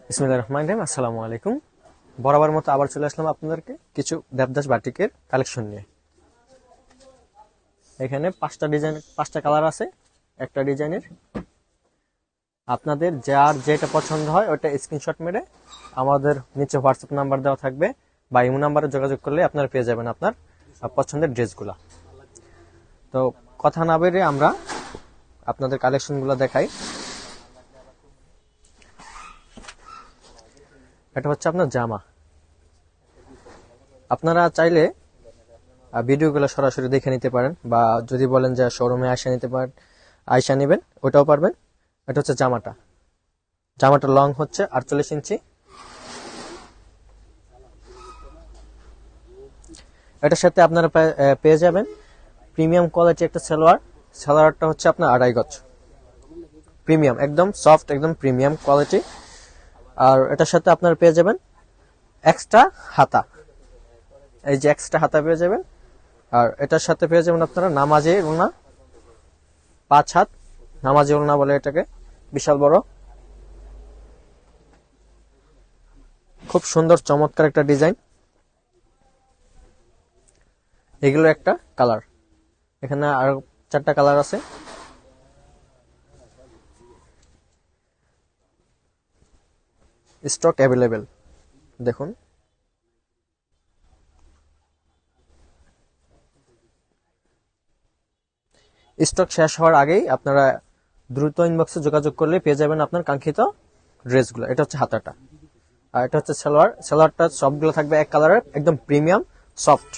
বিসমিল্লাহির রহমানির রহিম। আসসালামু আলাইকুম। বরাবর মতো আবার চলে আসলাম আপনাদেরকে কিছু দেবদাস বাটিকের কালেকশন নিয়ে। এখানে 5টা ডিজাইন, 5টা কালার আছে একটা ডিজাইনের। আপনাদের যার যেটা পছন্দ হয় ওটা স্ক্রিনশট মেরে আমাদের নিচে হোয়াটসঅ্যাপ নাম্বার দেওয়া থাকবে বা ইমো নাম্বারে যোগাযোগ করলে আপনারা পেয়ে যাবেন আপনার পছন্দের ড্রেসগুলো। তো কথা না বেরিয়ে আমরা আপনাদের কালেকশনগুলো দেখাই। এটা হচ্ছে আপনার জামা। আপনারা চাইলে ভিডিওগুলো সরাসরি দেখে নিতে পারেন বা যদি বলেন যে শোরুমে আইসা নিতে পারেন, আইসা নেবেন, ওটাও পারবেন। এটা হচ্ছে জামাটার লং হচ্ছে 48 ইঞ্চি। এটার সাথে আপনারা পেয়ে যাবেন প্রিমিয়াম কোয়ালিটি একটা সালোয়ারটা হচ্ছে আপনার 2.5 গজ প্রিমিয়াম, একদম সফট, একদম প্রিমিয়াম কোয়ালিটি। আর এটার সাথে আপনারা পেয়ে যাবেন এক্সট্রা হাতা, এই যে এক্সট্রা হাতা পেয়ে যাবেন। আর এটার সাথে পেয়ে যাবেন আপনারা নামাজি ওড়না, 5 হাত নামাজি ওড়না বলে এটাকে, বিশাল বড়, খুব সুন্দর চমৎকার একটা ডিজাইন। এগুলো একটা কালার, এখানে আর 4টা কালার আছে। স্টক অ্যাভেলেবেল, দেখুন। স্টক শেষ হওয়ার আগেই আপনারা দ্রুত ইনবক্সে যোগাযোগ করলে পেয়ে যাবেন আপনার কাঙ্ক্ষিত ড্রেসগুলো। এটা হচ্ছে হাতাটা, আর এটা হচ্ছে সালোয়ারটা সবগুলো থাকবে এক কালারের, একদম প্রিমিয়াম সফট।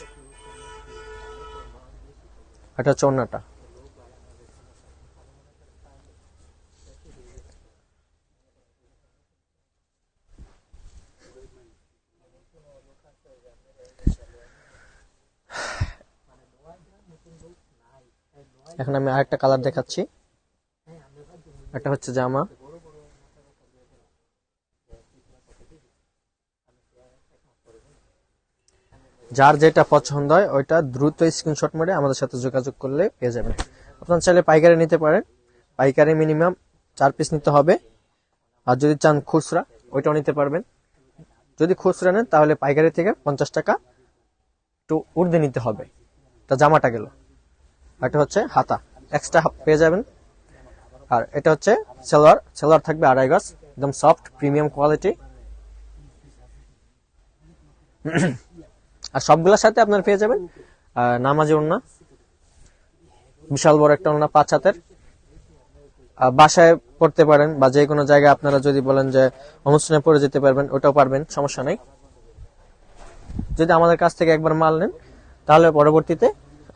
এটা হচ্ছে ওড়নাটা। এখন আমি আরেকটা কালার দেখাচ্ছি। এটা হচ্ছে জামা, যার যেটা পছন্দ হয় ওইটা দ্রুত স্ক্রিনশট মেরে আমাদের সাথে যোগাযোগ করলে পেয়ে যাবেন। আপনারা চাইলে পাইকারি নিতে পারেন, পাইকারি মিনিমাম 4 পিস নিতে হবে। আর যদি চান খুচরা ওইটাও নিতে পারবেন। যদি খুচরা নেন তাহলে পাইকারি থেকে 50 টাকা একটু ঊর্ধ্বে নিতে হবে। তা জামাটা গেল। এটা হচ্ছে হাতা, এক্সট্রা পেয়ে যাবেন। আর এটা হচ্ছে সালোয়ার থাকবে 2.5 গজ, একদম সফট প্রিমিয়াম কোয়ালিটি। আর সবগুলোর সাথে আপনার পেয়ে যাবেন নামাজি ওড়না, বিশাল বড় একটা ওড়না, 5 হাতের। বাসায় পড়তে পারেন বা যে কোনো জায়গায় আপনারা যদি বলেন যে অনুষ্ঠানে পরে যেতে পারবেন, ওটাও পারবেন, সমস্যা নেই। যদি আমাদের কাছ থেকে একবার মাল নেন তাহলে পরবর্তীতে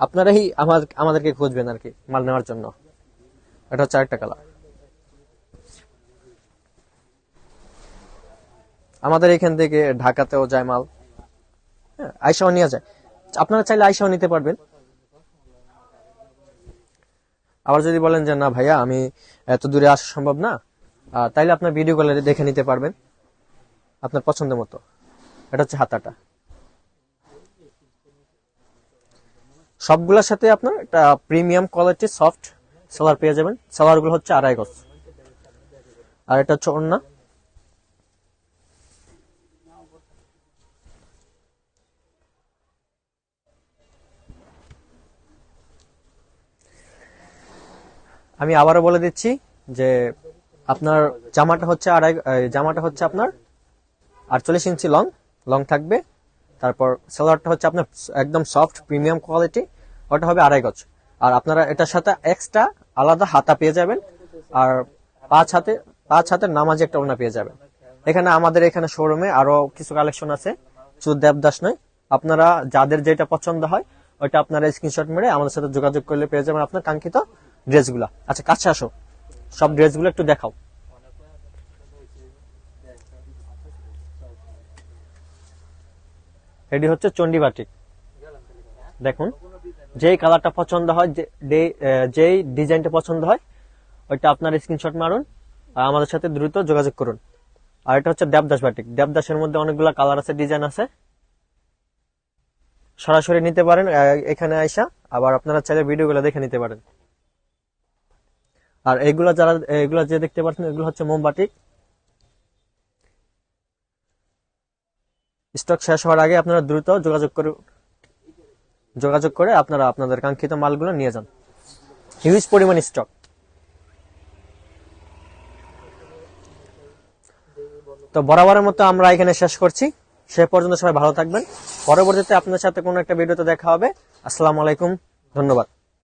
আপনারাই আমাদেরকে খুঁজবেন আর কি মাল নেওয়ার জন্য। এটা হচ্ছে আরেকটা কালার। আমাদের এখান থেকে ঢাকাতেও যায় মাল, হ্যাঁ, আইসাও নিয়ে যায়। আপনারা চাইলে আইসাও নিতে পারবেন। আবার যদি বলেন যে না ভাইয়া আমি এত দূরে আসা সম্ভব না, তাইলে আপনার ভিডিও কলে দেখে নিতে পারবেন আপনার পছন্দ মতো। এটা হচ্ছে হাতাটা। সবগুলোর সাথে আপনার একটা প্রিমিয়াম কোয়ালিটি সফট সালোয়ার পেয়ে যাবেন। সালোয়ারগুলো হচ্ছে 2.5 গজ। আর এটা হচ্ছে ওড়না। আমি আবারও বলে দিচ্ছি যে আপনার জামাটা হচ্ছে আপনার 48 ইঞ্চি লং থাকবে। তারপর সালোয়ারটা হচ্ছে আপনার একদম সফট প্রিমিয়াম কোয়ালিটি, ওটা হবে 2.5 গজ। আর আপনারা এটার সাথে এক্সট্রা আলাদা হাতা পেয়ে যাবেন। আর 5 হাতের নামাজি একটা ওড়না পেয়ে যাবেন। আমাদের এখানে শোরুমে আরো কিছু কালেকশন আছে, শুধু দেবদাস নয়। আপনারা যাদের যেটা পছন্দ হয় ওইটা আপনারা স্ক্রিনশট মেরে আমাদের সাথে যোগাযোগ করলে পেয়ে যাবেন আপনার কাঙ্ক্ষিত ড্রেসগুলা। আচ্ছা, কাছে আসো, সব ড্রেসগুলো একটু দেখাও। এটি হচ্ছে চন্ডী বাটিক। দেখুন, যেই কালারটা পছন্দ হয়, যেই ডিজাইনটা পছন্দ হয় ওইটা আপনার স্ক্রিনশট মারুন আর আমাদের সাথে দ্রুত যোগাযোগ করুন। আর এটা হচ্ছে দেবদাস বাটিক। দেবদাসের মধ্যে অনেকগুলো কালার আছে, ডিজাইন আছে। সরাসরি নিতে পারেন এখানে আইসা, আবার আপনারা চাইলে ভিডিওগুলো দেখে নিতে পারেন। আর এগুলো যে দেখতে পাচ্ছেন এগুলো হচ্ছে মোম বাটিক। স্টক শেষ হওয়ার আগে আপনারা দ্রুত যোগাযোগ করে আপনারা আপনাদের কাঙ্ক্ষিত মালগুলো নিয়ে যান। হিউজ পরিমাণ স্টক। তো বরাবরের মতো আমরা এখানে শেষ করছি। সে পর্যন্ত সবাই ভালো থাকবেন। পরবর্তীতে আপনার সাথে কোনো একটা ভিডিওতে দেখা হবে। আসসালামু আলাইকুম, ধন্যবাদ।